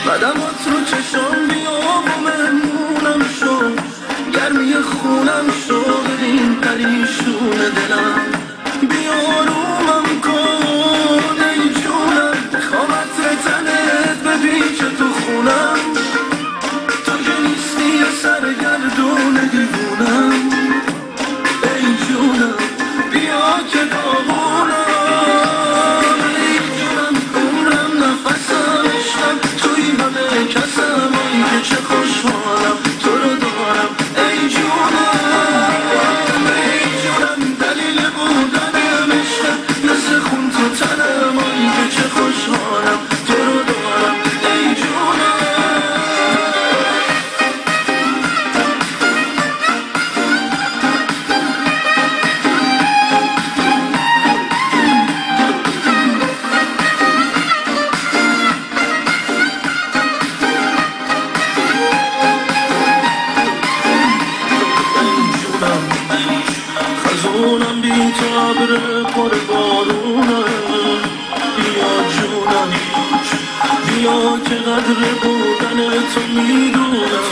قدمات رو چشام بیا و مهمونم شو، گرمی خونم شو، ببین پریشون دلم، بیا رومم کن ای جونم، میخوام عطر تنت بپیچه تو خونم، تو که نیستی یه سرگردون دیوونم، ای جونم بیا که داغونم، ای جونم عمرم نفسم عشقم توی همه کسم، ای که چه خوشحالم تو رو دارم، ای جونم ای جونم دلیل بودنم عشقم، مثل خون تو تنم، ای که چه خوشحالم تو رو دارم، ای جونم. خزونم بی تو عبر پر بارونم، بیا جونم بیا که قدر بودن تو میدونم،